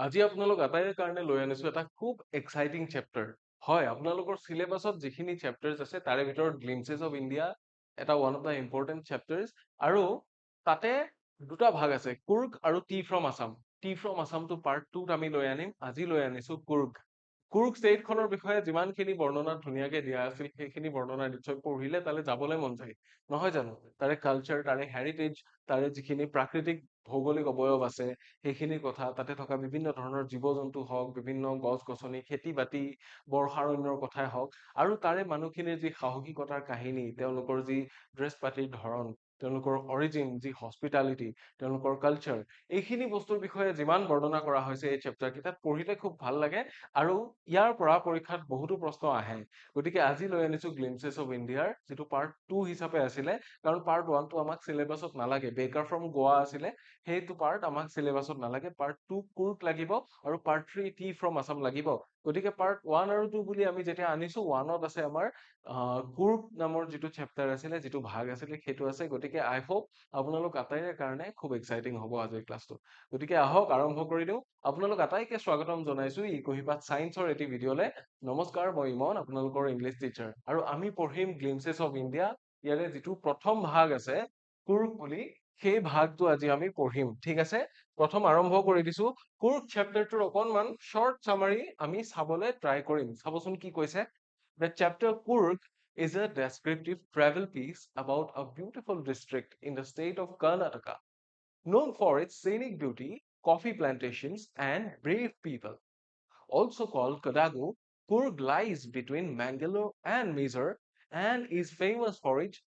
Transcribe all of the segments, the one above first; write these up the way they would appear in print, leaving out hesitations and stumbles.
আজি আপোনালোক আটাইৰে কাৰণে লৈ আনিছো এটা খুব এক্সাইটিং চেপ্টাৰ। হয়, আপোনালোকৰ চিলেবাছত যিখিনি চেপ্টাৰ্ছ আছে তাৰে ভিতৰত গ্লিমছেছ অফ ইণ্ডিয়া এটা one of the important chapters আৰু তাতে দুটা ভাগ আছে, কুৰ্গ আৰু tea from Assam. Tea from আছামটো পাৰ্ট 2ত আমি লৈ আনিম। আজি লৈ আনিছো কুৰ্গ। কুৰ্গ ষ্টেটখনৰ বিষয়ে যিমানখিনি বৰ্ণনা ধুনীয়াকে দিয়া আছিল সেইখিনি বৰ্ণনা নিশ্চয় পঢ়িলে তালৈ যাবলৈ মন যায়, নহয় জানো? তাৰে কালচাৰ, তাৰে হেৰিটেজ, তাৰে যিখিনি প্ৰাকৃতিক ভৌগোলিক অৱয়ব আছে সেইখিনিৰ কথা, তাতে থকা বিভিন্ন ধৰণৰ জীৱ-জন্তু হওক, বিভিন্ন গছ-গছনি, খেতি-বাতি, বৰ্ষাৰণ্যৰ কথাই হওক আৰু তাৰে মানুহখিনিৰ যি সাহসিকতাৰ কাহিনী, তেওঁলোকৰ যি ড্ৰেছ পাতিৰ ধৰণ, তেওঁলোকৰ অৰিজিন, যি হস্পিটালিটি, তেওঁলোকৰ কালচাৰ, এইখিনি বস্তুৰ বিষয়ে যিমান বৰ্ণনা কৰা হৈছে এই চেপ্টাৰ কেইটাত পঢ়িলে খুব ভাল লাগে আৰু ইয়াৰ পৰা পৰীক্ষাত বহুতো প্ৰশ্ন আহে। গতিকে আজি লৈ আনিছো গ্লিমছেছ অফ ইণ্ডিয়াৰ যিটো পাৰ্ট 2 হিচাপে আছিলে, কাৰণ পাৰ্ট 1টো আমাক চিলেবাছত নালাগে। বেকাৰ ফ্ৰম গোৱা আছিলে, সেইটো পাৰ্ট আমাক চিলেবাছত নালাগে। পাৰ্ট 2 কুৰ্গ লাগিব আৰু পাৰ্ট 3 টি ফ্ৰম আছাম লাগিব। গতিকে পাৰ্ট 1 আৰু 2 বুলি আমি যেতিয়া আনিছো, 1ত আছে আমাৰ কুৰ্গ নামৰ যিটো চেপ্টাৰ আছিলে, যিটো ভাগ আছিলে, সেইটো আছে। গতিকে আই হোপ আপোনালোক আটাইৰে কাৰণে খুব এক্সাইটিং হ'ব আজিৰ ক্লাছটো। গতিকে আহক আৰম্ভ কৰি দিওঁ। আপোনালোক আটাইকে স্বাগতম জনাইছো ই কুহিপাত ছায়েন্সৰ এটি ভিডিঅ'লে। নমস্কাৰ, মই ইমন, আপোনালোকৰ ইংলিছ টিচাৰ, আৰু আমি পঢ়িম গ্লিমছেছ অফ ইণ্ডিয়া। ইয়াৰে যিটো প্ৰথম ভাগ আছে কুৰ্গ বুলি, সেই ভাগটো আজি আমি পঢ়িম। ঠিক আছে, প্ৰথম আৰম্ভ কৰি দিছো। কুৰ্গ চেপ্টাৰটোৰ অকনমান শৰ্ট চামাৰি আমি চাবলৈ ট্ৰাই কৰিম। চাবচোন কি কৈছে। The chapter Kurg is a descriptive travel piece about a beautiful district in the state of Karnataka, known for its scenic beauty, coffee plantations, and brave people. Also called Kodagu, Kurg lies between Mangalore and Mysore and is famous for its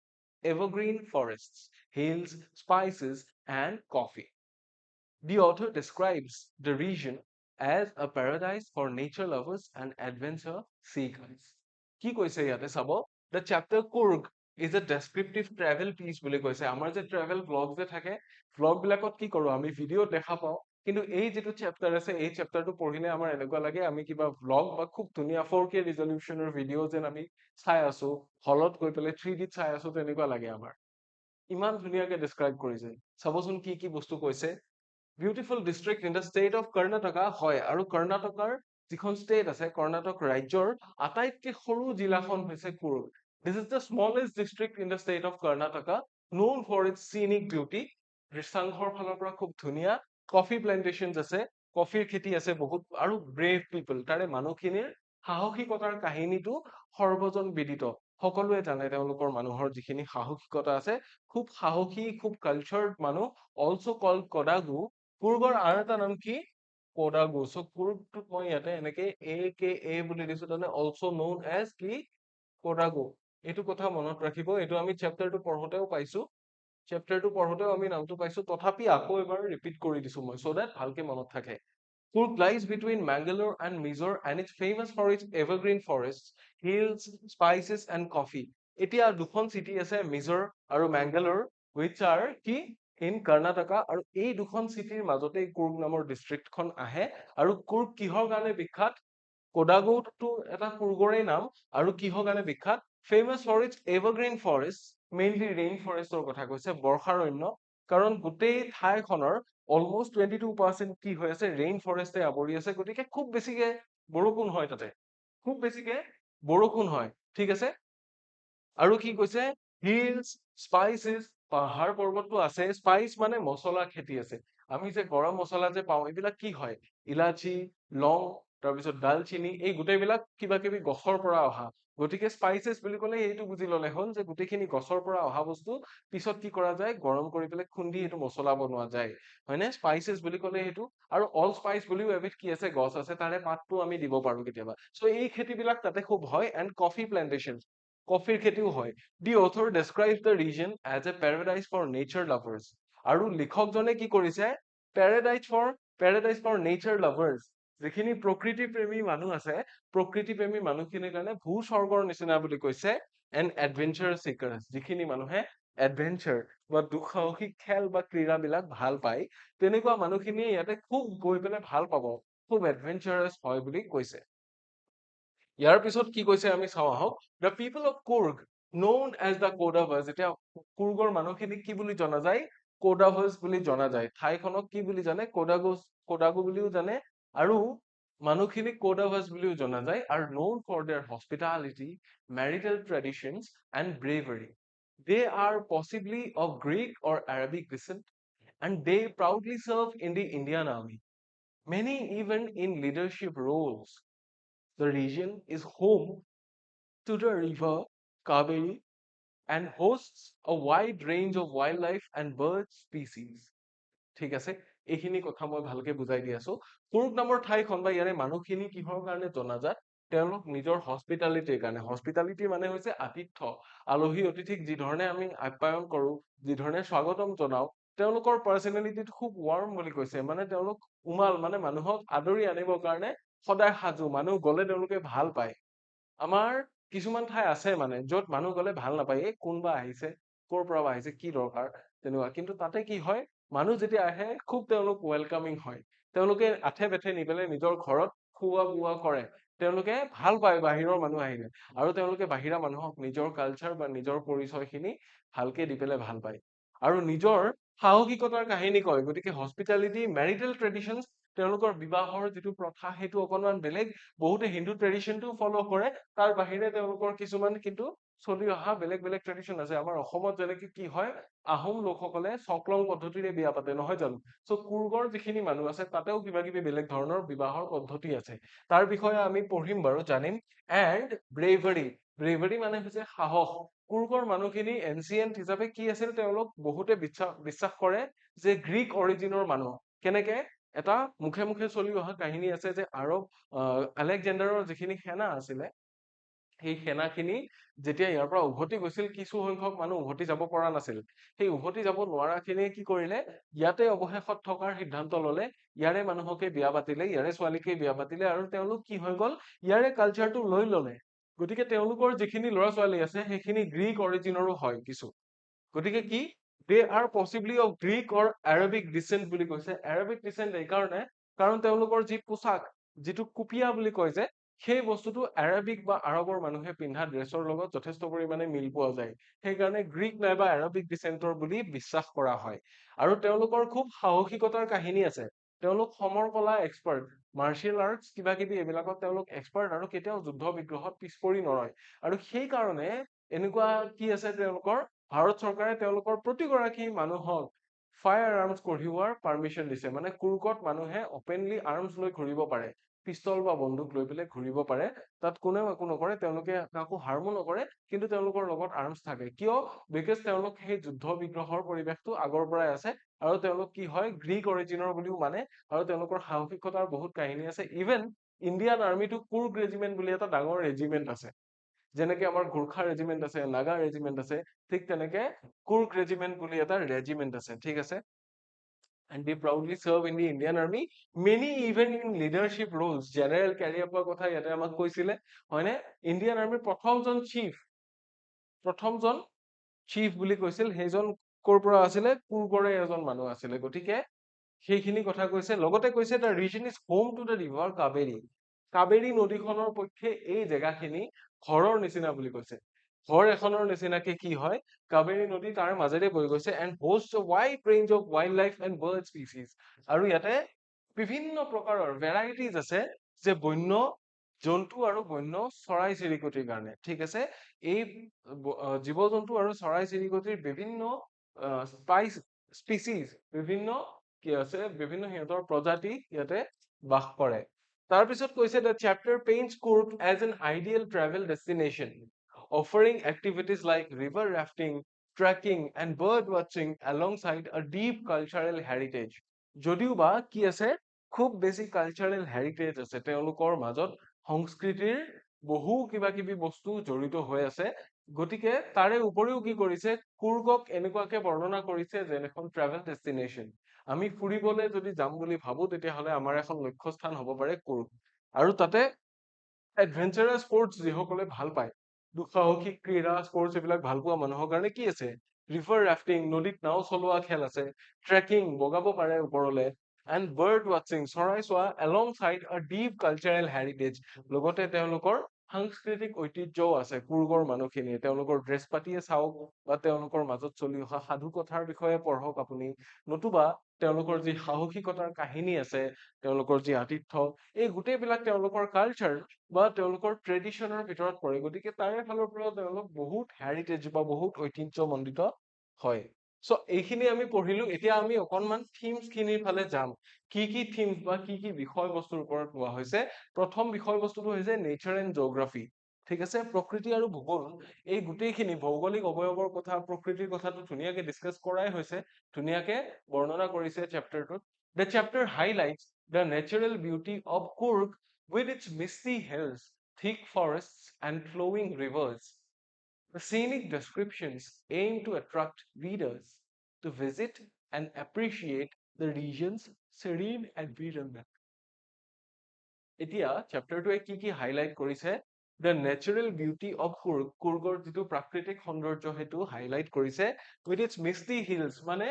evergreen forests, hills, spices, and coffee. The author describes the region as a paradise for nature lovers and adventure seekers. কি কৈছে ইয়াতে চাব, the chapter Kurg is a descriptive travel piece বুলি কৈছে। আমাৰ যে travel blog যে থাকে, ব্লগ বিলাকত কি কৰো আমি, ভিডিঅ' দেখা পাওঁ, কিন্তু এই যিটো চেপ্টাৰ আছে এই চেপ্টাৰটো পঢ়িলে আমাৰ এনেকুৱা লাগে আমি কিবা ব্লগ বা খুব ধুনীয়া 4K ৰিজলিউশ্যনৰ ভিডিঅ' যেন আমি চাই আছো, হলত গৈ পেলাই 3Dত চাই আছো, তেনেকুৱা লাগে আমাৰ। ইমান ধুনীয়াকে ডিছক্ৰাইব কৰিছে। চাবচোন কি কি বস্তু কৈছে। Beautiful district in the state of Karnataka. হয়, আৰু কৰ্ণাটকাৰ যিখন ষ্টেট আছে, কৰ্ণাটক ৰাজ্যৰ আটাইতকৈ সৰু জিলাখন হৈছে Coorg. This is the smallest district in the state of Karnataka, known for its scenic beauty. দৃশ্যাংশৰ ফালৰ পৰা খুব ধুনীয়া। কফি প্লেণ্টেশ্যনছ আছে, কফিৰ খেতি আছে বহুত, আৰু ব্ৰেভ পিপল, তাৰে মানুহখিনিৰ সাহসিকতাৰ কাহিনীটো সৰ্বজন বিদিত। সকলোৱে জানে তেওঁলোকৰ মানুহৰ যিখিনি সাহসিকতা আছে, খুব সাহসী, খুব কালচাৰ্ড মানুহ। Also cold Kodagu. কুৰ্গৰ আন এটা নাম কি? কোডাগু। চ' কুৰ্গটোক মই ইয়াতে এনেকে AKA বুলি দিছো, তাৰমানে অলছ নউন এজ কি? কোডাগু। এইটো কথা মনত ৰাখিব, এইটো আমি চেপ্টাৰটো পঢ়োতেও পাইছো। চেপ্টাৰটো পঢ়োতেও আমি নামটো পাইছো, তথাপি আকৌ এবাৰ ৰিপিট কৰি দিছো মই, চ' দেট ভালকে মনত থাকে। Kurg lies between Mangalore and Mysore and is famous for its evergreen forests, hills, spices and coffee. এতিয়া দুখন চিটি আছে, মিজোৰ আৰু মেংগালোৰ, which are কি? ইন কৰ্ণাটকা, আৰু এই দুখন চিটিৰ মাজতে কুৰ্গ নামৰ ডিষ্ট্ৰিক্টখন আহে। আৰু কুৰ্গ কিহৰ কাৰণে বিখ্যাত? কোডাগুটো এটা কুৰ্গৰে নাম, আৰু কিহৰ কাৰণে বিখ্যাত? Famous for its evergreen forest, mainly rain ফৰেষ্টৰ কথা কৈছে, বৰ্ষাৰণ্য। কাৰণ গোটেই ঠাইখনৰ অলমোষ্ট 22% কি হৈ আছে, ৰেইন ফৰেষ্টে আৱৰি আছে। গতিকে খুব বেছিকে বৰষুণ হয় তাতে, খুব বেছিকে বৰষুণ হয়। ঠিক আছে, আৰু কি কৈছে? হিলছ, স্পাইচেছ, পাহাৰ পৰ্বতটো আছে। স্পাইচ মানে মছলা খেতি আছে। আমি যে গৰম মছলা যে পাওঁ, এইবিলাক কি হয়? ইলাচি, লং, তাৰপিছত ডালচিনি, এই গোটেইবিলাক কিবা কিবি গছৰ পৰা অহা। গতিকে স্পাইচেছ বুলি ক'লে এইটো বুজি ললে হ'ল যে গোটেইখিনি গছৰ পৰা অহা বস্তু পিছত কি কৰা যায়, গৰম কৰি পেলাই খুন্দি সেইটো মছলা বনোৱা যায়, হয়নে? স্পাইচেছ বুলি ক'লে সেইটো। আৰু অল স্পাইচ বুলিও এবিধ কি আছে, গছ আছে, তাৰে পাতটো আমি দিব পাৰো কেতিয়াবা। চ' এই খেতিবিলাক তাতে খুব হয়। এণ্ড কফি প্লেণ্টেশ্যন, কফিৰ খেতিও হয়। The author describes the region as a paradise for nature lovers. আৰু লিখকজনে কি কৰিছে? পেৰাডাইজ ফৰ নেচাৰ লাভাৰ্ছ, যিখিনি প্ৰকৃতি প্ৰেমী মানুহ আছে, প্ৰকৃতি প্ৰেমী মানুহখিনিৰ কাৰণে ভূস্বৰ্গৰ নিচিনা বুলি কৈছে। এণ্ড এডভেঞ্চাৰ চিকাৰ্ছ, যিখিনি মানুহে এডভেঞ্চাৰ বা দুঃসাহসিক খেল বা ক্ৰীড়াবিলাক ভাল পায়, তেনেকুৱা মানুহখিনিয়ে ইয়াতে খুব গৈ পেলাই ভাল পাব, খুব এডভেঞ্চাৰাছ হয় বুলি কৈছে। ইয়াৰ পিছত কি কৈছে আমি চাওঁ আহক। The people of Coorg known as the Kodavas, এতিয়া কুৰ্গৰ মানুহখিনিক কি বুলি জনা যায়? কোডাভাছ বুলি জনা যায়। ঠাইখনক কি বুলি জানে? কোডাগু বুলিও জানে, আৰু মানুহখিনিক কোডাভাৰ্স বুলিও জনা যায় আৰু known for their hospitality, marital traditions and bravery. They are possibly of Greek or Arabic descent and they proudly serve in the Indian Army, many even in leadership roles. The region is home to the river Kaveri and hosts a wide range of wildlife and bird species. ঠিক আছে, এইখিনি কথা মই ভালকে বুজাই দি আছো। কুৰুক নামৰ ঠাইখন বা ইয়াৰে মানুহখিনি কিহৰ কাৰণে জনাজাত? তেওঁলোক নিজৰ হস্পিটালিটিৰ কাৰণে। হস্পিটালিটি মানে হৈছে আতিথ্য, আলহী অতিথিক যি ধৰণে আমি আপ্যায়ন কৰো, যি ধৰণে স্বাগতম জনাও, তেওঁলোকৰ পাৰ্চনেলিটিটো খুব ৱাৰ্ম বুলি কৈছে। মানে তেওঁলোক উমাল, মানে মানুহক আদৰি আনিবৰ কাৰণে সদায় সাজু, মানুহ গলে তেওঁলোকে ভাল পায়। আমাৰ কিছুমান ঠাই আছে মানে য'ত মানুহ গলে ভাল নাপায়, এই কোনবা আহিছে, ক'ৰ পৰা বা আহিছে, কি দৰকাৰ, তেনেকুৱা। কিন্তু তাতে কি হয়, মানুহ যেতিয়া আহে খুব তেওঁলোক ৱেলকামিং হয়। তেওঁলোকে আঠে বেঠে নি পেলাই নিজৰ ঘৰত খোৱা বোৱা কৰে। তেওঁলোকে ভাল পায় বাহিৰৰ মানুহ আহিলে, আৰু তেওঁলোকে বাহিৰা মানুহক নিজৰ কালচাৰ বা নিজৰ পৰিচয়খিনি ভালকে দি পেলাই ভাল পায় আৰু নিজৰ সাহসিকতাৰ কাহিনী কয়। গতিকে হস্পিটালিটি, মেৰিটেল ট্ৰেডিশ্যনছ, তেওঁলোকৰ বিবাহৰ যিটো প্ৰথা সেইটো অকণমান বেলেগ। বহুতে হিন্দু ট্ৰেডিশ্যনটো ফলো কৰে, তাৰ বাহিৰে তেওঁলোকৰ কিছুমান কিন্তু চলি অহা বেলেগ বেলেগ ট্ৰেডিশ্যন আছে। আমাৰ অসমত যেনেকে কি হয়, আহোম লোকসকলে চকলং পদ্ধতিৰে বিয়া পাতে, নহয় জানো? চ' কুৰ্গৰ যিখিনি মানুহ আছে তাতেও কিবা কিবি বেলেগ ধৰণৰ বিবাহৰ পদ্ধতি আছে। তাৰ বিষয়ে আমি পঢ়িম বাৰু, জানিম। এণ্ড ব্ৰেভাৰী, ব্ৰেভাৰী মানে হৈছে সাহস। কুৰ্গৰ মানুহখিনি এনচিয়েন্ট হিচাপে কি আছিল, তেওঁলোক বহুতে বিশ্বাস কৰে যে গ্ৰীক অৰিজিনৰ মানুহ। কেনেকে? এটা মুখে মুখে চলি অহা কাহিনী আছে যে আৰৱ আলেকজেণ্ডাৰৰ যিখিনি সেনা আছিলে, সেই সেনাখিনি যেতিয়া ইয়াৰ পৰা উভতি গৈছিল, কিছু সংখ্যক মানুহ উভতি যাব পৰা নাছিল। সেই উভতি যাব নোৱাৰাখিনিয়ে কি কৰিলে, ইয়াতে অৱশেষত থকাৰ সিদ্ধান্ত ললে, ইয়াৰে মানুহকে বিয়া পাতিলে, ইয়াৰে ছোৱালীকে বিয়া পাতিলে, আৰু তেওঁলোক কি হৈ গল, ইয়াৰে কালচাৰটো লৈ ললে। গতিকে তেওঁলোকৰ যিখিনি ল'ৰা ছোৱালী আছে সেইখিনি গ্ৰীক অৰিজিনৰো হয় কিছু। গতিকে কি, they are possibly of Greek or Arabic descent বুলি কৈছে। এৰাবিক ডিচেণ্ট এইকাৰণে কাৰণ তেওঁলোকৰ যি পোচাক, যিটো কুপিয়া বুলি কয় যে, সেই বস্তুটো এৰাবিক বা আৰবৰ মানুহে পিন্ধা ড্ৰেছৰ লগত যথেষ্ট পৰিমাণে মিল পোৱা যায়। সেইকাৰণে গ্ৰীক নাইবা এৰাবিক ডিচেণ্টৰ বুলি বিশ্বাস কৰা হয়। আৰু তেওঁলোকৰ খুব সাহসিকতাৰ কাহিনী আছে। তেওঁলোক সমৰ কলা এক্সপাৰ্ট, মাৰ্চিয়েল আৰ্টছ কিবা কিবি এইবিলাকত তেওঁলোক এক্সপাৰ্ট, আৰু কেতিয়াও যুদ্ধ বিগ্ৰহত পিছ পৰি নৰয়। আৰু সেইকাৰণে এনেকুৱা কি আছে, তেওঁলোকৰ ভাৰত চৰকাৰে তেওঁলোকৰ প্ৰতিগৰাকী মানুহক ফায়াৰ আৰ্মছ কঢ়িওৱাৰ পাৰ্মিশ্যন দিছে। মানে কুৰ্গত মানুহে অপেনলি আৰ্মছ লৈ ঘূৰিব পাৰে, পিষ্টল বা বন্দুক লৈ পেলাই ঘূৰিব পাৰে। তাত কোনেও একো নকৰে, তেওঁলোকে কাকো হাৰ্মো নকৰে, কিন্তু তেওঁলোকৰ লগত আৰ্মছ থাকে। কিয়? বিকজ তেওঁলোক সেই যুদ্ধ বিগ্ৰহৰ পৰিৱেশটো আগৰ পৰাই আছে, আৰু তেওঁলোক কি হয়, গ্ৰীক অৰিজিনৰ বুলিও মানে, আৰু তেওঁলোকৰ সাহসিকতাৰ বহুত কাহিনী আছে। ইভেন ইণ্ডিয়ান আৰ্মিটো কুৰ্গ ৰেজিমেণ্ট বুলি এটা ডাঙৰ ৰেজিমেণ্ট আছে। যেনেকে আমাৰ গোৰ্খা ৰেজিমেণ্ট আছে, নাগা ৰেজিমেণ্ট আছে, ঠিক তেনেকে কুৰ্গ ৰেজিমেণ্ট বুলি এটা ৰেজিমেণ্ট আছে। ঠিক আছে, and they proudly serve in the Indian Army, many even in leadership roles. General Cariappa কথা ইয়াতে আমাক কৈছিলে, হয়নে? ইণ্ডিয়ান আৰ্মিৰ প্ৰথমজন চিফ বুলি কৈছিল, সেইজন ক'ৰ পৰা আছিলে? কুৰ্গৰে এজন মানুহ আছিলে। গতিকে সেইখিনি কথা কৈছে। লগতে কৈছে the region is home to the river Kaveri. Kaveri নদীখনৰ পক্ষে এই জেগাখিনি ঘৰৰ নিচিনা বুলি কৈছে। ঘৰ এখনৰ নিচিনাকে কি হয়, কাবেৰী নদী তাৰ মাজেৰে বৈ গৈছে, and hosts a wide range of wildlife and bird species. আৰু ইয়াতে বিভিন্ন প্ৰকাৰৰ ভেৰাইটিজ আছে, যে বন্য জন্তু আৰু বন্য চৰাই চিৰিকটিৰ কাৰণে। ঠিক আছে, এই জীৱ জন্তু আৰু চৰাই চিৰিকটিৰ বিভিন্ন স্পিচিজ, বিভিন্ন কি আছে, বিভিন্ন সিহঁতৰ প্ৰজাতি ইয়াতে বাস কৰে। তাৰপিছত কৈছে the chapter paints Kurg as an ideal travel destination, offering activities like river rafting, trekking and bird watching alongside a deep cultural heritage. যদিও বা কি আছে, খুব বেছি কালচাৰেল হেৰিটেজ আছে, তেওঁলোকৰ মাজত সংস্কৃতিৰ বহু কিবা কিবি বস্তু জড়িত হৈ আছে। গতিকে তাৰে উপৰিও কি কৰিছে, কুৰ্গক এনেকুৱাকে বৰ্ণনা কৰিছে যেন এখন ট্ৰেভেল ডেষ্টিনেশ্যন। আমি ফুৰিবলৈ যদি যাম বুলি ভাবো, তেতিয়াহ'লে আমাৰ এখন লক্ষ্যস্থান হ'ব পাৰে কুৰ্গ। আৰু তাতে এডভেঞ্চাৰাছ স্পৰ্টছ যিসকলে ভাল পায়, দুঃসাহসিক ক্ৰীড়া স্পৰ্টছ এইবিলাক ভাল পোৱা মানুহৰ কাৰণে কি আছে, ৰিভাৰ ৰাফটিং, নদীত নাও চলোৱা খেল আছে, ট্ৰেকিং, বগাব পাৰে ওপৰলে, এণ্ড বাৰ্ড ৱাচিং, চৰাই চোৱা, এলং চাইড আ ডিপ কালচাৰেল হেৰিটেজ। লগতে তেওঁলোকৰ সাংস্কৃতিক ঐতিহ্যও আছে কুৰ্গৰ মানুহখিনিৰ তেওঁলোকৰ ড্ৰেছ পাতিয়ে চাওক বা তেওঁলোকৰ মাজত চলি অহা সাধু কথাৰ বিষয়ে পঢ়ক আপুনি নতুবা তেওঁলোকৰ যি সাহসিকতাৰ কাহিনী আছে তেওঁলোকৰ যি আতিথ্য এই গোটেইবিলাক তেওঁলোকৰ কালচাৰ বা তেওঁলোকৰ ট্ৰেডিশ্যনৰ ভিতৰত পৰে গতিকে তাৰে ফালৰ পৰা তেওঁলোক বহুত হেৰিটেজ বা বহুত ঐতিহ্যমণ্ডিত হয় চ' এইখিনি আমি পঢ়িলো এতিয়া আমি অকনমান থিমছ খিনিৰ ফালে যাম কি থিমছ বা কি বিষয়বস্তুৰ ওপৰত কোৱা হৈছে প্ৰথম বিষয়বস্তুটো হৈছে নেচাৰ এণ্ড জিঅ'গ্ৰাফী ঠিক আছে প্ৰকৃতি আৰু ভূগোল এই গোটেইখিনি ভৌগোলিক অৱয়ৱৰ কথা প্ৰকৃতিৰ কথাটো ধুনীয়াকে ডিছকাছ কৰাই হৈছে ধুনীয়াকে বৰ্ণনা কৰিছে চেপ্টাৰটোত the chapter highlights the natural beauty of Coorg with its misty hills, thick forests, and flowing rivers. The scenic descriptions aim to attract readers to visit and appreciate the region's serene environment. এতিয়া চেপ্টাৰটোৱে কি highlight কৰিছে the natural beauty of Coorg কুৰ্গৰ যিটো প্ৰাকৃতিক সৌন্দৰ্য সেইটো highlight কৰিছে with it's মিষ্টি হিলছ মানে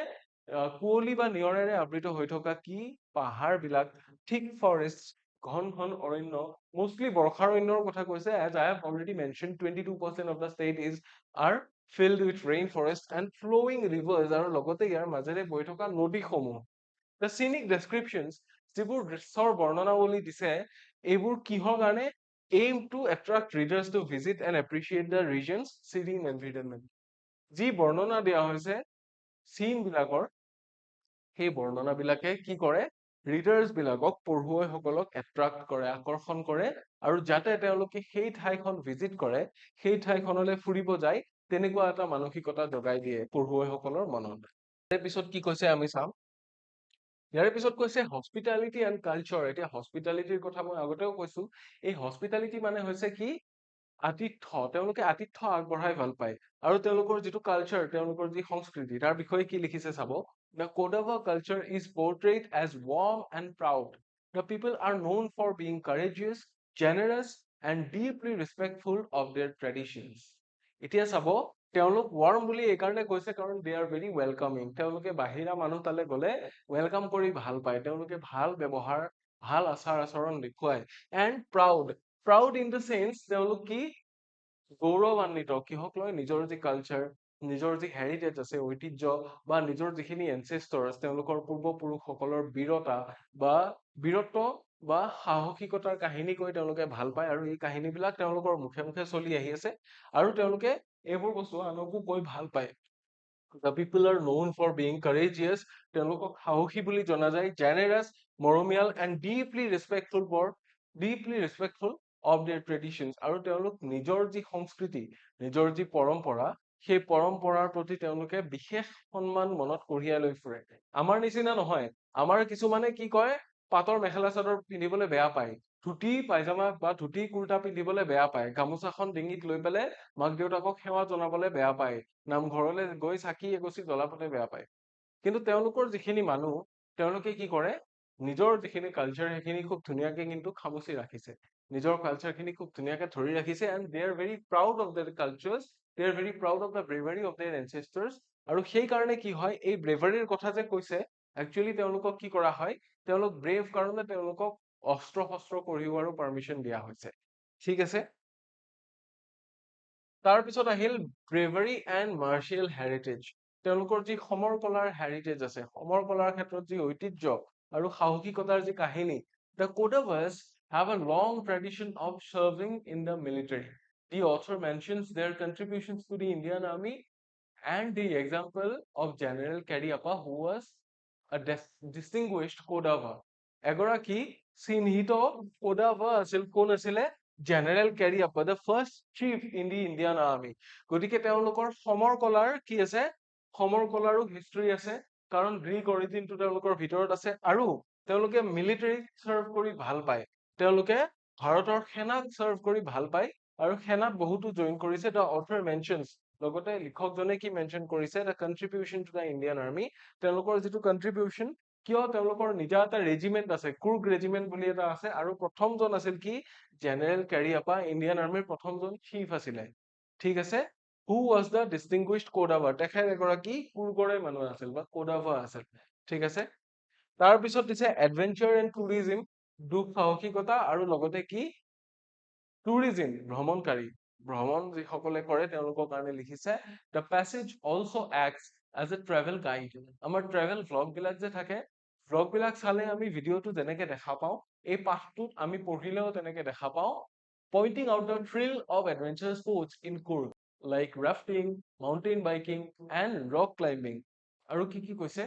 কুঁৱলী বা নিয়ৰেৰে আবৃত হৈ থকা কি পাহাৰ বিলাক থিক ফৰেষ্ট ঘন ঘন অৰণ্য মোষ্টলি বৰ্ষাৰণ্যৰ কথা কৈছে as I have already mention 22% of the state is are filled with rainforest and flowing rivers আৰু লগতে ইয়াৰ মাজেৰে বৈ থকা নদীসমূহ The scenic descriptions যিবোৰ দৃশ্যৰ বৰ্ণনাৱলী দিছে এইবোৰ কিহৰ কাৰণে aim to attract readers to visit and appreciate the region's serene environment যি বৰ্ণনা দিয়া হৈছে চিন বিলাকৰ সেই বৰ্ণনাবিলাকে কি কৰে ৰিডাৰ্ছ বিলাকক পঢ়ুৱৈসকলক এট্ৰাক্ট কৰে আকৰ্ষণ কৰে আৰু যাতে তেওঁলোকে সেই ঠাইখন ভিজিট কৰে সেই ঠাইখনলৈ ফুৰিব যায় তেনেকুৱা এটা মানসিকতা জগাই দিয়ে পঢ়ুৱৈসকলৰ মনত তাৰ পিছত কি কৈছে আমি চাম ইয়াৰ পিছত কৈছে হস্পিটালিটি এণ্ড কালচাৰ এতিয়া হস্পিটালিটিৰ কথা মই আগতেও কৈছো এই হস্পিটালিটি মানে হৈছে কি আতিথ্য তেওঁলোকে আতিথ্য আগবঢ়াই ভাল পায় আৰু তেওঁলোকৰ যিটো কালচাৰ তেওঁলোকৰ যি সংস্কৃতি তাৰ বিষয়ে কি লিখিছে চাব The Kodava culture is portrayed as warm and proud. The people are known for being courageous, generous, and deeply respectful of their traditions. এতিয়া চাব তেওঁলোক ৱাৰ্ম বুলি এইকাৰণে কৈছে কাৰণ দে আৰ ভেৰি ৱেলকামিং তেওঁলোকে বাহিৰা মানুহ তালে গলে ৱেলকাম কৰি ভাল পায় তেওঁলোকে ভাল ব্যৱহাৰ ভাল আচাৰ আচৰণ দেখুৱায় and proud in the sense তেওঁলোক কি গৌৰৱান্বিত কিহক লৈ নিজৰ যি কালচাৰ নিজৰ যি হেৰিটেজ আছে ঐতিহ্য বা নিজৰ যিখিনি এনচেষ্টৰ তেওঁলোকৰ পূৰ্বপুৰুষসকলৰ বীৰতা বা বীৰত্ব বা সাহসিকতাৰ কাহিনী কৈ তেওঁলোকে ভাল পায় আৰু এই কাহিনীবিলাক তেওঁলোকৰ মুখে মুখে চলি আহি আছে আৰু তেওঁলোকে এইবোৰ বস্তু আনকো কৈ ভাল পায় The people are known for being courageous. তেওঁলোকক সাহসী বুলি জনা যায় generous, মৰমীয়াল and deeply respectful of their traditions. আৰু তেওঁলোক নিজৰ যি সংস্কৃতি নিজৰ যি পৰম্পৰা সেই পৰম্পৰাৰ প্ৰতি তেওঁলোকে বিশেষ সন্মান মনত কঢ়িয়াই লৈ ফুৰে আমাৰ নিচিনা নহয় আমাৰ কিছুমানে কি কয় পাতৰ মেখেলা চাদৰ পিন্ধিবলৈ বেয়া পায় ধুতি পাইজামা বা ধুতি কুৰ্তা পিন্ধিবলৈ বেয়া পায় গামোচাখন ডিঙিত লৈ পেলাই মাক দেউতাকক সেৱা জনাবলৈ বেয়া পায় নামঘৰলৈ গৈ চাকি এগছি জ্বলাবলৈ বেয়া পায় কিন্তু তেওঁলোকৰ যিখিনি মানুহ তেওঁলোকে কি কৰে নিজৰ যিখিনি কালচাৰ সেইখিনি খুব ধুনীয়াকে কিন্তু খামুচি ৰাখিছে নিজৰ কালচাৰখিনি খুব ধুনীয়াকে ধৰি ৰাখিছে and they are very proud of their cultures they are very proud of the bravery of their ancestors আৰু সেইকাৰণে কি হয় এই ব্ৰেভাৰীৰ কথা যে কৈছে একচুৱেলি তেওঁলোকক কি কৰা হয় তেওঁলোক ব্ৰেভ কাৰণে তেওঁলোকক অস্ত্ৰ শস্ত্ৰ কঢ়িওৱাৰো পাৰ্মিশ্যন দিয়া হৈছে ঠিক আছে তাৰপিছত আহিল ব্ৰেভাৰী এণ্ড মাৰ্চিয়েল হেৰিটেজ তেওঁলোকৰ যি সমৰ কলাৰ হেৰিটেজ আছে সমৰ কলাৰ ক্ষেত্ৰত যি ঐতিহ্য আৰু সাহসিকতাৰ যি কাহিনী the কোডাভাৰ্ছ have a long tradition of serving in the military. The author mentions their contributions to the Indian Army and the example of General Cariappa, who was a distinguished Kodava. এগৰাকী চিহ্নিত কোডাভা আছিল কোন আছিলে general Cariappa the first chief in the Indian army গতিকে তেওঁলোকৰ সমৰ কলাৰ কি আছে সমৰ কলাৰো history আছে কাৰণ গ্ৰীক অৰিজিনটো তেওঁলোকৰ ভিতৰত আছে আৰু তেওঁলোকে মিলিটাৰীক চাৰ্ভ কৰি ভাল পায় তেওঁলোকে ভাৰতৰ সেনাক চাৰ্ভ কৰি ভাল পায় আৰু সেনাত বহুতো জইন কৰিছে দ্য অথৰ মেনশ্যনছ লগতে লিখকজনে কি মেনশ্যন কৰিছে the contribution to the Indian army তেওঁলোকৰ যিটো কন্ট্ৰিবিউশ্যন কিয় তেওঁলোকৰ নিজা এটা ৰেজিমেণ্ট আছে কুৰ্গ ৰেজিমেণ্ট বুলি এটা আছে আৰু প্ৰথমজন আছিল কি জেনেৰেল কেৰিয়াপ্পা ইণ্ডিয়ান আৰ্মিৰ প্ৰথমজন চিফ আছিলে ঠিক আছে হু ৱাজ দ্য ডিষ্টিংগুইছড কোডাভা তেখেত এগৰাকী কুৰ্গৰে মানুহ আছিল বা কোডাভা আছিল ঠিক আছে তাৰপিছত দিছে এডভেঞ্চাৰ এণ্ড টুৰিজিম দুখ সাহসিকতা আৰু লগতে কি টুৰিজিম ভ্ৰমণকাৰী ভ্ৰমণ যিসকলে কৰে তেওঁলোকৰ কাৰণে লিখিছে the passage also' acts as a travel guide আমাৰ ট্ৰেভেল ভ্লগ বিলাক যে থাকে ভ্লগ বিলাক চালে আমি ভিডিঅ'টো যেনেকে দেখা পাওঁ এই পাঠটোত আমি পঢ়িলেও তেনেকে দেখা পাওঁ pointing out the thrill of adventure sports in Kurg like rafting, mountain biking and rock climbing আৰু কি কৈছে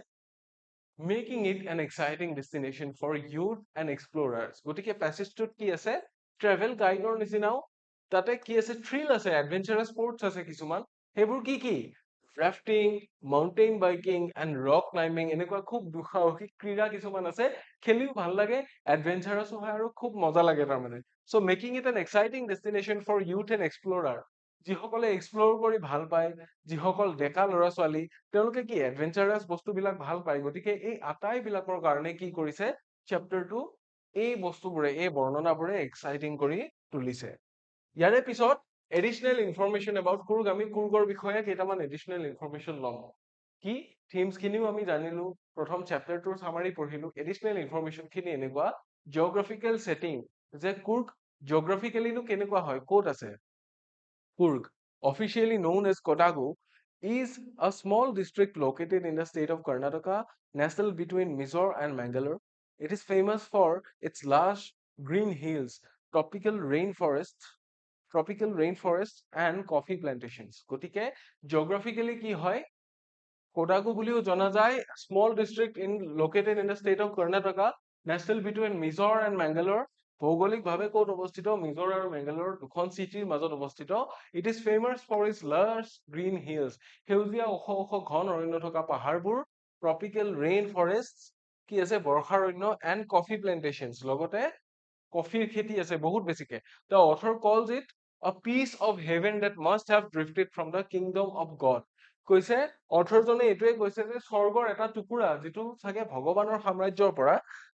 making it an exciting destination for youth and explorers গতিকে প্যাসেজটোত কি আছে ট্ৰেভেল গাইডৰ নিচিনাও তাতে কি আছে থ্ৰিল আছে এডভেঞ্চাৰাছ স্পৰ্টছ আছে কিছুমান সেইবোৰ কি rafting mountain biking and rock climbing এনেকুৱা খুব দুঃসাহসিক ক্ৰীড়া কিছুমান আছে খেলিও ভাল লাগে এডভেঞ্চাৰাছো হয় আৰু খুব মজা লাগে তাৰমানে so' making it an exciting destination for youth and explorer যিসকলে এক্সপ্ল'ৰ কৰি ভাল পায় যিসকল ডেকা ল'ৰা ছোৱালী তেওঁলোকে কি এডভেঞ্চাৰাছ বস্তুবিলাক ভাল পায় গতিকে এই আটাইবিলাকৰ কাৰণে কি কৰিছে চেপ্টাৰটো এই বস্তুবোৰে এই বৰ্ণনাবোৰে এক্সাইটিং কৰি তুলিছে ইয়াৰে পিছত এডিশনেল ইনফৰমেশ্যন এবাউট কুৰ্গ আমি কুৰ্গৰ বিষয়ে কেইটামান এডিশনেল ইনফৰমেশ্যন ল'ম কি থিমছ খিনিও আমি জানিলো প্ৰথম চেপ্টাৰটোৰ চামাৰি পঢ়িলো এডিশনেল ইনফৰমেশ্যন খিনি এনেকুৱা জিঅ'গ্ৰাফিকেল ছেটিং যে কুৰ্গ জিঅ'গ্ৰাফিকেলিনো কেনেকুৱা হয় ক'ত আছে Kurg, officially known as Kodagu, is a small district located in the state of Karnataka, nestled between Mysore and Mangalore. It is famous for its lush green hills, tropical rainforests, and coffee plantations. গতিকে geographically কি হয় কোডাগু বুলিও জনা যায় small district located in the state of Karnataka nestled between Mysore and Mangalore ভৌগোলিকভাৱে ক'ত অৱস্থিত মিজোৰ আৰু মেংগালোৰ দুখন চিটিৰ মাজত অৱস্থিত it is famous for its large green hills সেউজীয়া ওখ ওখ ঘন অৰণ্য থকা পাহাৰবোৰ ট্ৰপিকেল ৰেইন ফৰেষ্ট কি আছে বৰ্ষাৰণ্য এণ্ড কফি প্লেণ্টেশ্যনছ লগতে কফিৰ খেতি আছে বহুত বেছিকে the author calls it a piece of heaven that must have drifted from the kingdom of God কৈছে অথৰজনে এইটোৱে কৈছে যে স্বৰ্গৰ এটা টুকুৰা যিটো চাগে ভগৱানৰ সাম্ৰাজ্যৰ পৰা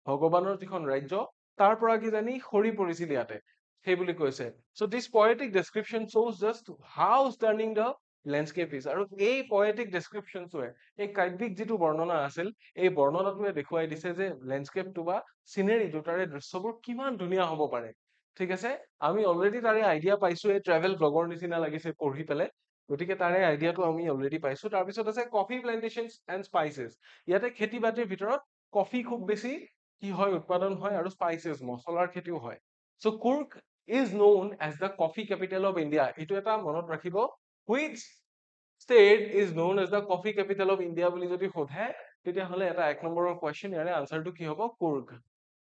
ভগৱানৰ যিখন ৰাজ্য তাৰ পৰা কি জানি সৰি পৰিছিল ইয়াতে সেই বুলি কৈছে চ' দিছ পয়েটিক ডেছক্ৰিপশ্যন শ্ব'জ just how stunning the landscape is আৰু এই পয়েটিক ডেছক্ৰিপশ্যনটোৱে এই কাব্যিক যিটো বৰ্ণনা আছিল এই বৰ্ণনাটোৱে দেখুৱাই দিছে যে লেণ্ডস্কেপটো বা চিনেৰীটো তাৰে দৃশ্যবোৰ কিমান ধুনীয়া হ'ব পাৰে ঠিক আছে আমি অলৰেডি তাৰে আইডিয়া পাইছো এই ট্ৰেভেল ব্লগৰ নিচিনা লাগিছে পঢ়ি পেলাই গতিকে তাৰে আইডিয়াটো আমি অলৰেডি পাইছো তাৰপিছত আছে কফি প্লেণ্টেশ্যনছ এণ্ড স্পাইচেছ ইয়াতে খেতি বাতিৰ ভিতৰত কফি খুব বেছি কি হয় উৎপাদন হয় আৰু স্পাইচেছ মছলাৰ খেতিও হয় so' Coorg is known as the coffee capital of India এইটো এটা মনত ৰাখিব which state is known as the coffee capital of India বুলি যদি সোধে তেতিয়াহ'লে এটা এক নম্বৰৰ কুৱেশ্যন ইয়াৰে আনচাৰটো কি হ'ব Coorg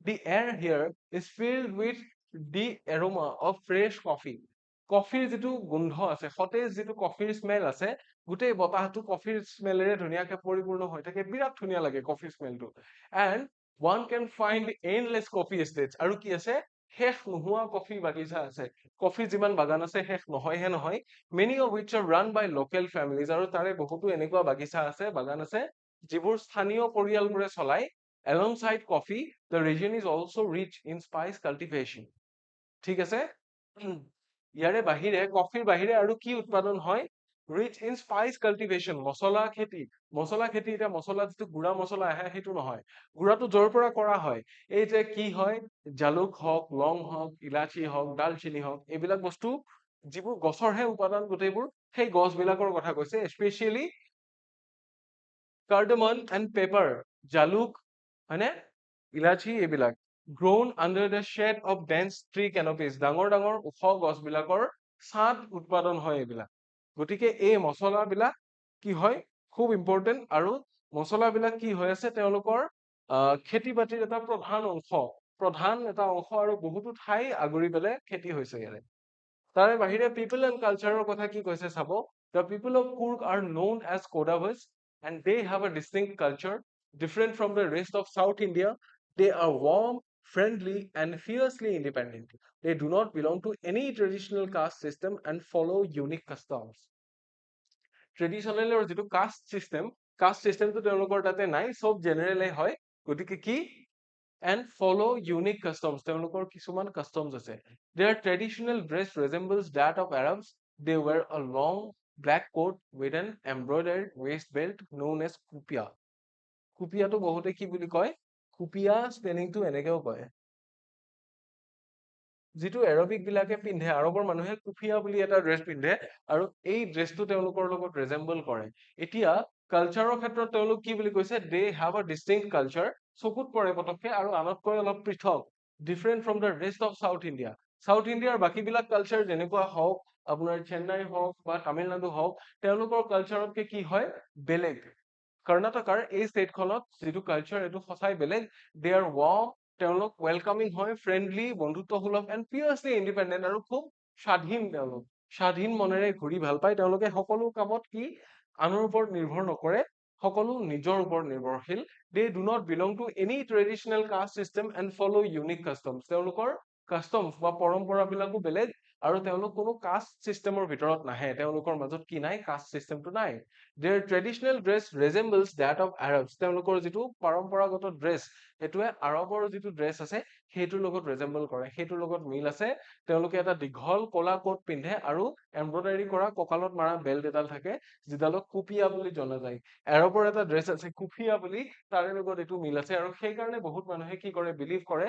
the air here is filled with the aroma of fresh coffee কফিৰ যিটো গোন্ধ আছে সতেজ যিটো কফিৰ স্মেল আছে গোটেই বতাহটো কফিৰ স্মেলেৰে ধুনীয়াকে পৰিপূৰ্ণ হৈ থাকে বিৰাট ধুনীয়া লাগে কফিৰ স্মেলটো and one can find endless coffee estates আৰু কি আছে শেষ নোহোৱা কফি বাগিচা আছে কফি যিমান বাগান আছে শেষ নহয়হে নহয় many of which are run by local families আৰু তাৰে বহুতো এনেকুৱা বাগিচা আছে বাগান আছে যিবোৰ স্থানীয় পৰিয়ালবোৰে চলাই alongside coffee the region is also rich in spice cultivation ঠিক আছে ইয়াৰে বাহিৰে কফিৰ বাহিৰে আৰু কি উৎপাদন হয় ৰিচ ইন স্পাইচ কাল্টিভেশ্যন মছলা খেতি এতিয়া মছলা যিটো গুড়া মছলা আহে সেইটো নহয় গুড়াটো য'ৰ পৰা কৰা হয় এই যে কি হয় জালুক হওক লং হওক ইলাচি হওক ডালচিনি হওক এইবিলাক বস্তু যিবোৰ গছৰহে উপাদান গোটেইবোৰ সেই গছবিলাকৰ কথা কৈছে স্পেচিয়েলি cardamom and pepper জালুক হয়নে ইলাচি এইবিলাক grown under the shade of dense tree canopies ডাঙৰ ডাঙৰ ওখ গছবিলাকৰ ছাদ উৎপাদন হয় এইবিলাক গতিকে এই মছলাবিলাক কি হয় খুব ইম্পৰ্টেণ্ট আৰু মছলাবিলাক কি হৈ আছে তেওঁলোকৰ খেতি বাতিৰ এটা প্ৰধান এটা অংশ আৰু বহুতো ঠাই আগুৰি পেলাই খেতি হৈছে ইয়াৰে তাৰে বাহিৰে পিপল এণ্ড কালচাৰৰ কথা কি কৈছে চাব the people of Coorg are known as Kodavas and they have a distinct culture different from the rest of South India they are warm friendly and fiercely independent. They do not belong to any traditional caste system and follow unique customs. ট্ৰেডিশ্যনেলৰ যিটো caste চিষ্টেমটো তেওঁলোকৰ তাতে নাই চব জেনেৰেলে হয় গতিকে কি and follow unique customs তেওঁলোকৰ কিছুমান customs আছে their traditional dress resembles that of Arabs they wear a long black coat with an embroidered waist belt known as kupia কুপিয়াটো বহুতে কি বুলি কয় কুপিয়া স্পেলিংটো এনেকেও কয় যিটো এৰবিক বিলাকে পিন্ধে, আৰবৰ মানুহে কুফিয়া বুলি এটা ড্ৰেছ পিন্ধে আৰু এই ড্ৰেছটো তেওঁলোকৰ লগত ৰেজেম্বল কৰে। এতিয়া কালচাৰৰ ক্ষেত্ৰত তেওঁলোক কি বুলি কৈছে, they have a distinct culture, চকুত পৰে পতককে আৰু আনতকৈ অলপ পৃথক, different from the rest of South India. South ইণ্ডিয়াৰ বাকীবিলাক কালচাৰ যেনেকুৱা হওক, আপোনাৰ চেন্নাই হওক বা তামিলনাডু হওক, তেওঁলোকৰ কালচাৰতকে কি হয়, বেলেগ। কৰ্ণাটকাৰ এই ষ্টেটখনত যিটো কালচাৰ, এইটো সঁচাই বেলেগ। দে আৰ ৱাৰ্ম, তেওঁলোক ৱেলকামিং হয়, ফ্ৰেণ্ডলি, বন্ধুত্বসুলভ এণ্ড পিয়াৰ্চলি ইণ্ডিপেণ্ডেণ্ট, আৰু খুব স্বাধীন। তেওঁলোক স্বাধীন মনেৰে ঘূৰি ভাল পায়। তেওঁলোকে সকলো কামত কি আনৰ ওপৰত নিৰ্ভৰ নকৰে, সকলো নিজৰ ওপৰত নিৰ্ভৰশীল। They do not belong to any traditional caste system and follow unique customs. তেওঁলোকৰ কাষ্টমছ বা পৰম্পৰাবিলাকো বেলেগ আৰু তেওঁলোক কোনো কাষ্ট চিষ্টেমৰ ভিতৰত নাহে। তেওঁলোকৰ মাজত কি নাই, কাষ্ট চিষ্টেমটো নাই। Their traditional dress resembles that of Arabs. তেওঁলোকৰ যিটো পৰম্পৰাগত ড্ৰেছ, সেইটোৱে আৰবৰ যিটো ড্ৰেছ আছে সেইটোৰ লগত ৰেজেম্বল কৰে, সেইটোৰ লগত মিল আছে। তেওঁলোকে এটা দীঘল কলা কোট পিন্ধে আৰু এমব্ৰইডাৰী কৰা কঁকালত মাৰা বেল্ট এডাল থাকে, যিডালক কুপিয়া বুলি জনা যায়। এৰবৰ এটা ড্ৰেছ আছে কুফিয়া বুলি, তাৰে লগত এইটো মিল আছে। আৰু সেইকাৰণে বহুত মানুহে কি কৰে, বিলিভ কৰে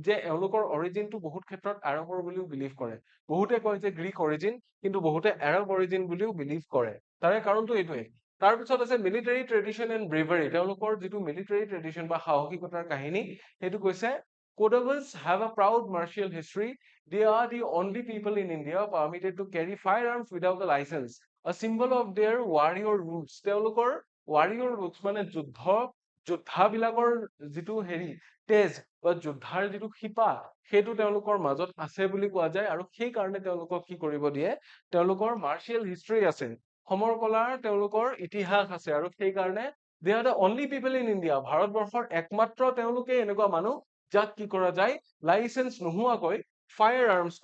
যে এওঁলোকৰ অৰিজিনটো বহুত ক্ষেত্ৰত আৰবৰ বুলিও বিলিভ কৰে। বহুতে কয় যে গ্ৰীক অৰিজিন, কিন্তু বহুতে আৰব অৰিজিন বুলিও বিলিভ কৰে। তাৰে কাৰণটো এইটোৱে। তাৰপিছত আছে মিলিটাৰী ট্ৰেডিশ্যন এণ্ড ব্ৰেভাৰী। তেওঁলোকৰ যিটো মিলিটাৰী ট্ৰেডিশ্যন বা সাহসিকতাৰ কাহিনী, সেইটো কৈছে Kodavals have a proud martial history. They are the only people in India permitted to carry firearms without a license, a symbol of their warrior roots. তেওঁলোকৰ warrior roots মানে যোদ্ধাবিলাকৰ যিটো হেৰি তেজ বা যোদ্ধাৰ যিটো শিপা, সেইটো তেওঁলোকৰ মাজত আছে বুলি কোৱা যায়। আৰু সেই কাৰণে তেওঁলোকক কি কৰিব দিয়ে, তেওঁলোকৰ মাৰ্চিয়েল হিষ্ট্ৰী আছে, সমৰ কলাৰ তেওঁলোকৰ ইতিহাস আছে। আৰু সেইকাৰণে they are the only people in India, ভাৰতবৰ্ষৰ একমাত্ৰ তেওঁলোকে এনেকুৱা মানুহ যাক কি কৰা যায়, লাইচেন্স নোহোৱাকৈ ফায়াৰ আৰ্মছ,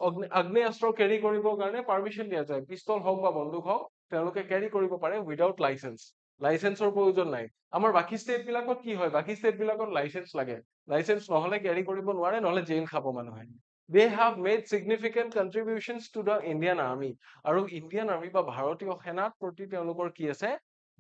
আগ্নেয়াস্ত্ৰ কেৰি কৰিবৰ কাৰণে পাৰ্মিশ্যন দিয়া যায়। পিষ্টল হওক বা বন্দুক হওক, তেওঁলোকে কেৰি কৰিব পাৰে উইদাউট লাইচেন্স। লাইচেন্সৰ প্ৰয়োজন নাই। আমাৰ বাকী ষ্টেট বিলাকত কি হয়, বাকী ষ্টেট বিলাকত লাইচেন্স লাগে। লাইচেন্স নহলে কেৰি কৰিব নোৱাৰে, নহলে জেইল খাব মানুহে। They have made significant contributions to the Indian army. আৰু ইণ্ডিয়ান আৰ্মি বা ভাৰতীয় সেনাৰ প্ৰতি তেওঁলোকৰ কি আছে,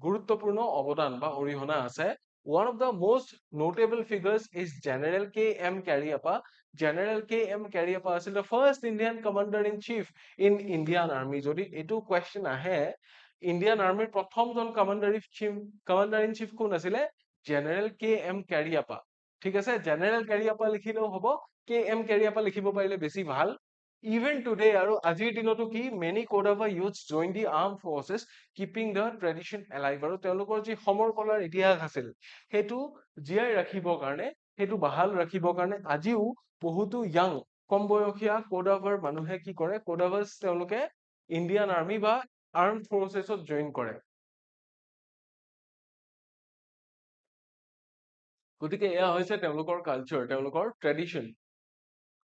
গুৰুত্বপূৰ্ণ অৱদান বা অৰিহণা আছে। One of the most notable figures is General K.M. Cariappa. General K.M. Cariappa আছিল the first Indian commander in chief in Indian Army. যদি এইটো question আহে, ইণ্ডিয়ান আৰ্মিৰ প্ৰথমজন কমাণ্ডাৰ ইন চিফ কোন আছিলে, জেনেৰেল কে এম কেৰিয়াপ্পা। ঠিক আছে, জেনেৰেল কেৰিয়াপ্পা লিখিলেও হ'ব, কে এম কেৰিয়াপ্পা লিখিব পাৰিলে বেছি ভাল। ইভেন টুডে, আৰু আজিৰ দিনতো কি, many Kodava youth join the arm forces, keeping the tradition alive. আৰু তেওঁলোকৰ যি সমৰ কলাৰ ইতিহাস আছিল, সেইটো জীয়াই ৰাখিবৰ কাৰণে, সেইটো বাহাল ৰাখিবৰ কাৰণে আজিও বহুতো কম বয়সীয়া কোডাভাৰ মানুহে কি কৰে, কোডাভাৰ্ছ তেওঁলোকে ইণ্ডিয়ান আৰ্মি বা আৰ্ম ফৰ্চেছত জইন কৰে। গতিকে এয়া হৈছে তেওঁলোকৰ কালচাৰ, তেওঁলোকৰ ট্ৰেডিশ্যন।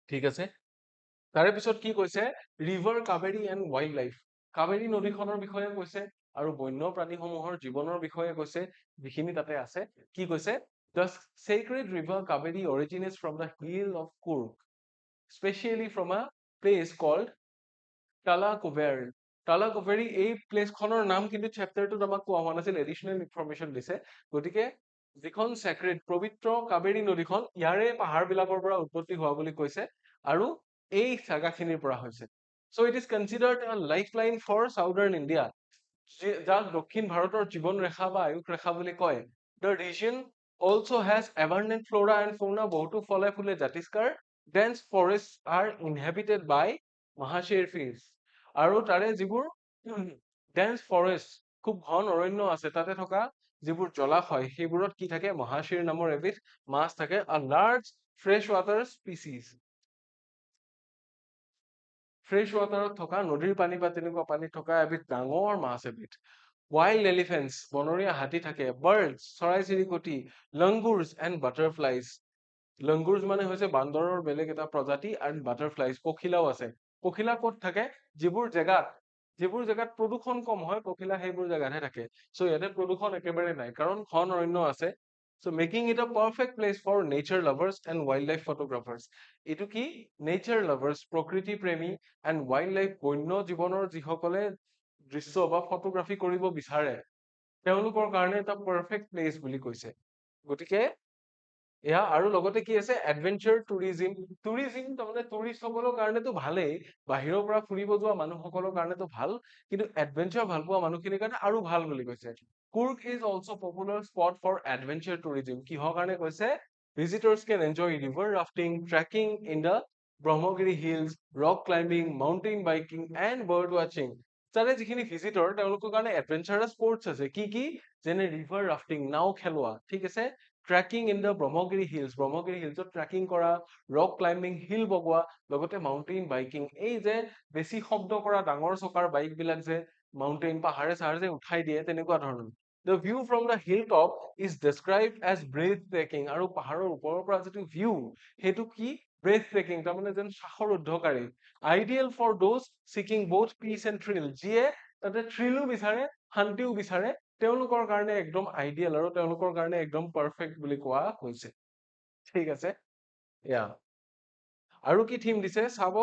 ঠিক আছে, তাৰে পিছত কি কৈছে, river Kaveri and wildlife. Kaveri নদীখনৰ বিষয়ে কৈছে আৰু বন্য প্ৰাণীসমূহৰ জীৱনৰ বিষয়ে কৈছে, যিখিনি তাতে আছে। কি কৈছে, the sacred river Kaveri originates from the hill of Kurg, specially from a place called Talakoveri। Talakoveri এই প্লেচখনৰ নাম কিন্তু চেপ্টাৰটোত আমাক কোৱা হোৱা নাছিল, এডিচনেল ইনফৰমেশ্যন দিছে। গতিকে যিখন চেক্ৰেড পবিত্ৰ কাবেৰী নদীখন ইয়াৰে পাহাৰ বিলাকৰ পৰা উৎপত্তি হোৱা বুলি কৈছে, আৰু এই জাগাখিনিৰ পৰা হৈছে। So' it is considered a life line for southern India, যাক দক্ষিণ ভাৰতৰ জীৱন ৰেখা বা আয়ুস ৰেখা বুলি কয়। The region also has abundant flora and fauna, বহুতো ফলে ফুলে জাতিস্কাৰ। dense forests are inhabited by মহাশেৰ fields। আৰু তাৰে যিবোৰ dense forest, খুব ঘন অৰণ্য আছে, তাতে থকা যিবোৰ জলাশয়, সেইবোৰত কি থাকে, মহাশেৰ নামৰ এবিধ মাছ থাকে। a large fresh water species, fresh ৱাটাৰত থকা, নদীৰ পানী বা তেনেকুৱা পানীত থকা এবিধ ডাঙৰ মাছ এবিধ। wild elephants, বনৰীয়া হাতী থাকে। birds, চৰাই চিৰিকটি। langurs and butterflies, langurs মানে হৈছে বান্দৰৰ বেলেগ এটা প্ৰজাতি, আৰু butterflies, পখিলাও আছে। পখিলা ক'ত থাকে, যিবোৰ জেগাত প্ৰদূষণ কম হয়, পখিলা সেইবোৰ জেগাতহে থাকে। চ' ইয়াতে প্ৰদূষণ একেবাৰে নাই, কাৰণ ঘন অৰণ্য আছে। So' making it a perfect place for nature lovers and wildlife photographers। এইটো কি, নেচাৰ লাভাৰ্ছ, প্ৰকৃতি প্ৰেমী, এণ্ড ৱাইল্ড লাইফ, বন্য জীৱনৰ যিসকলে দৃশ্য বা ফটোগ্ৰাফী কৰিব বিচাৰে, তেওঁলোকৰ কাৰণে এটা পাৰফেক্ট প্লেচ বুলি কৈছে। গতিকে এয়া আৰু লগতে কি আছে এডভেঞ্চাৰ টুৰিজিম তাৰমানে টুৰিষ্ট সকলৰ কাৰণেতো ভালেই, বাহিৰৰ পৰা ফুৰিব যোৱা মানুহসকলৰ কাৰণেতো ভাল, কিন্তু এডভেঞ্চাৰ ভাল পোৱা মানুহখিনিৰ কাৰণে আৰু ভাল বুলি কৈছে। Coorg is also' popular spot for adventure tourism. কিহৰ কাৰণে কৈছে? Visitors can enjoy river rafting, trekking in the Brahmagiri hills, rock climbing, mountain biking and bird ৱাচিং। তাৰে যিখিনি ভিজিটৰ তেওঁলোকৰ কাৰণে এডভেঞ্চাৰাছ স্পৰ্টছ আছে। কি কি? যেনে ৰিভাৰ ৰাফটিং, নাও খেলোৱা, ঠিক আছে, ট্ৰেকিং ইন দ্য ব্ৰহ্মগিৰি হিলছত ট্ৰেকিং কৰা, ৰক ক্লাইম্বিং হিল বগোৱা, লগতে মাউণ্টেইন বাইকিং, এই যে বেছি শব্দ কৰা ডাঙৰ চকাৰ বাইক বিলাক যে মাউণ্টেইন পাহাৰে চাহাৰে যে উঠাই দিয়ে তেনেকুৱা ধৰণৰ। The view from the hill top is described as breath taking. আৰু পাহাৰৰ ওপৰৰ পৰা যিটো ভিউ সেইটো কি? ব্ৰেথ টেকিং, তাৰমানে যেন শ্বাসৰ উদ্ধকাৰী। Ideal for those seeking both peace and thrill. যিয়ে তাতে থ্ৰিলো বিচাৰে শান্তিও বিচাৰে তেওঁলোকৰ কাৰণে একদম আইডিয়েল আৰু তেওঁলোকৰ কাৰণে একদম পাৰফেক্ট বুলি কোৱা হৈছে। ঠিক আছে, এয়া আৰু কি থিম দিছে চাব।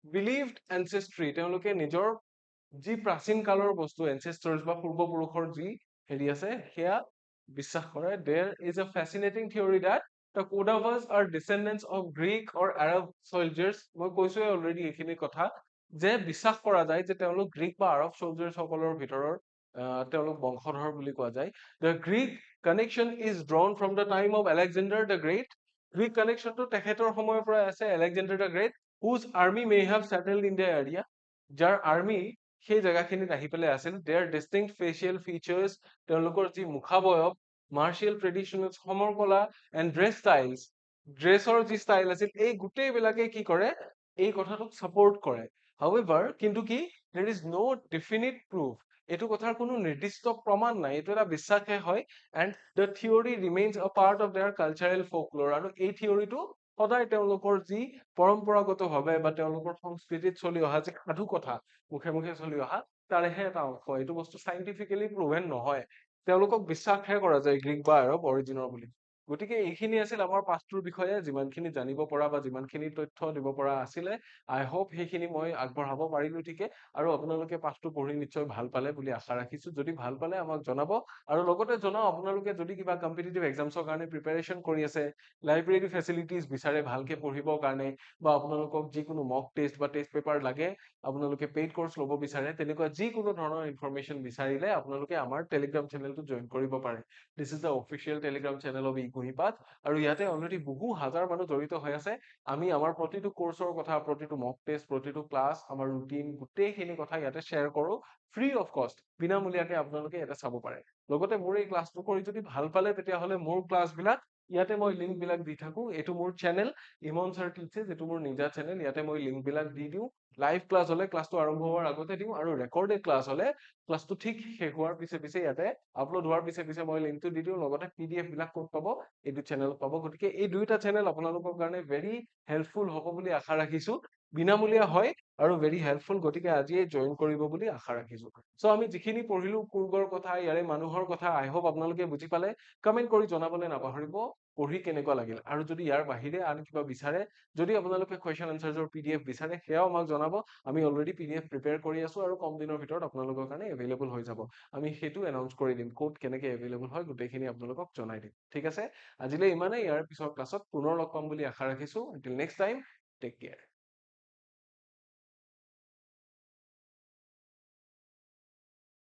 বিলিভড এনচেষ্ট্ৰি, তেওঁলোকে নিজৰ যি প্ৰাচীন কালৰ বস্তু এনচেষ্টাৰ্ছ বা পূৰ্বপুৰুষৰ যি হেৰি আছে সেয়া বিশ্বাস কৰে। There is a fascinating theory that the Kodavas are descendants of Greek or Arab soldiers. মই কৈছোৱে অলৰেডি এইখিনি কথা, যে বিশ্বাস কৰা যায় যে তেওঁলোক গ্ৰীক বা আৰব চলজাৰ্ছ সকলৰ ভিতৰৰ তেওঁলোক বংশধৰ বুলি কোৱা যায়। The Greek connection is drawn from the time of Alexander the great. Greek কানেকশ্যনটো তেখেতৰ সময়ৰ পৰা আছে, Alexander the great whose army may have settled in the area, যাৰ আৰ্মি সেই জেগাখিনিত আহি পেলাই আছিল। দেয়াৰ ডিষ্টিংক্ট ফেচিয়েল ফিচাৰ্ছ, তেওঁলোকৰ যি মুখাবয়ব, মাৰ্চিয়েল ট্ৰেডিশ্যনেল সমৰ কলা এণ্ড ড্ৰেছ ষ্টাইলছ, ড্ৰেছৰ যি ষ্টাইল আছিল, এই গোটেইবিলাকে কি কৰে? এই কথাটোক ছাপোৰ্ট কৰে। হাউএভাৰ, কিন্তু কি? দেৰ ইজ ন' ডেফিনিট প্ৰুফ। এইটো কথাৰ কোনো নিৰ্দিষ্ট প্ৰমাণ নাই, এইটো এটা বিশ্বাসহে হয়। এণ্ড দ্য থিয়ৰী ৰিমেইনছ আ part of there cultural folklore. আৰু এই থিয়ৰীটো সদায় তেওঁলোকৰ যি পৰম্পৰাগতভাৱে বা তেওঁলোকৰ সংস্কৃতিত চলি অহা যি সাধু কথা মুখে মুখে চলি অহা তাৰেহে এটা অংশ। এইটো বস্তু চাইণ্টিফিকেলি প্ৰভেন নহয়, তেওঁলোকক বিশ্বাসহে কৰা যায় গ্ৰীক বা আৰব অৰিজিনৰ বুলি। গতিকে এইখিনি আছিল আমাৰ পাষ্টটোৰ বিষয়ে যিমানখিনি জানিব পৰা বা যিমানখিনি তথ্য দিব পৰা আছিলে। আই হোপ সেইখিনি মই আগবঢ়াব পাৰিলো ঠিকে, আৰু আপোনালোকে পাঠটো পঢ়ি নিশ্চয় ভাল পালে বুলি আশা ৰাখিছো। যদি ভাল পালে আমাক জনাব, আৰু লগতে জনাও আপোনালোকে যদি কিবা কম্পিটিটিভ এক্সামছৰ কাৰণে প্ৰিপাৰেচন কৰি আছে, লাইব্ৰেৰী ফেচিলিটিজ বিচাৰে ভালকে পঢ়িবৰ কাৰণে, বা আপোনালোকক যিকোনো মক টেষ্ট বা টেষ্ট পেপাৰ লাগে, আপোনালোকে পেইড কোৰ্চ ল'ব বিচাৰে, তেনেকুৱা যিকোনো ধৰণৰ ইনফৰমেশ্যন বিচাৰিলে আপোনালোকে আমাৰ টেলিগ্ৰাম চেনেলটো জইন কৰিব পাৰে। This is the official Telegram channel of Ekuhipath, আৰু ইয়াতে অলৰেডি বহু হাজাৰ মানুহ জড়িত হৈ আছে। আমি আমাৰ প্ৰতিটো কোৰ্চৰ কথা, প্ৰতিটো মক টেষ্ট, প্ৰতিটো ক্লাছ, আমাৰ ৰুটিন, গোটেইখিনি কথা ইয়াতে শ্বেয়াৰ কৰো ফ্ৰী অফ কষ্ট, বিনামূলীয়াকে আপোনালোকে ইয়াতে চাব পাৰে। লগতে মোৰ এই ক্লাছটো কৰি যদি ভাল পালে, তেতিয়াহ'লে মোৰ ক্লাছবিলাক ইয়াতে মই লিংক বিলাক দি থাকো। এইটো মোৰ চেনেল ইমন ছাৰ টিচেছ, এইটো মোৰ নিজা চেনেল, ইয়াতে মই লিংক বিলাক দি দিওঁ। লাইভ ক্লাছ হলে ক্লাছটো আৰম্ভ হোৱাৰ আগতে দিওঁ, আৰু ৰেকৰ্ডেড ক্লাছ হলে ক্লাছটো ঠিক শেষ হোৱাৰ পিছে পিছে ইয়াতে আপলোড হোৱাৰ পিছে পিছে মই লিংকটো দি দিওঁ। লগতে PDF বিলাক ক'ত পাব? এইটো চেনেলত পাব। গতিকে এই দুইটা চেনেল আপোনালোকৰ কাৰণে ভেৰি হেল্পফুল হ'ব বুলি আশা ৰাখিছো। বিনামূলীয়া হয় আৰু ভেৰি হেল্পফুল, গতিকে আজিয়ে জইন কৰিব বুলি আশা ৰাখিছো। চ' আমি যিখিনি পঢ়িলো কুৰ্গৰ কথা, ইয়াৰে মানুহৰ কথা, আই হোপ আপোনালোকে বুজি পালে। কমেন্ট কৰি জনাবলৈ নাপাহৰিব পঢ়ি কেনেকুৱা লাগিল, আৰু যদি ইয়াৰ বাহিৰে আন কিবা বিচাৰে, যদি আপোনালোকে কুৱেশ্যন এনচাৰ্ছৰ PDF বিচাৰে, সেয়াও আমাক জনাব। আমি অলৰেডি PDF প্ৰিপেয়াৰ কৰি আছো, আৰু কম দিনৰ ভিতৰত আপোনালোকৰ কাৰণে এভেইলেবল হৈ যাব। আমি সেইটো এনাউন্স কৰি দিম, ক'ত কেনেকে এভেইলেবল হয় গোটেইখিনি আপোনালোকক জনাই দিম। ঠিক আছে, আজিলৈ ইমানেই। ইয়াৰ পিছৰ ক্লাছত পুনৰ লগ পাম বুলি আশা ৰাখিছো। Until next time, take care.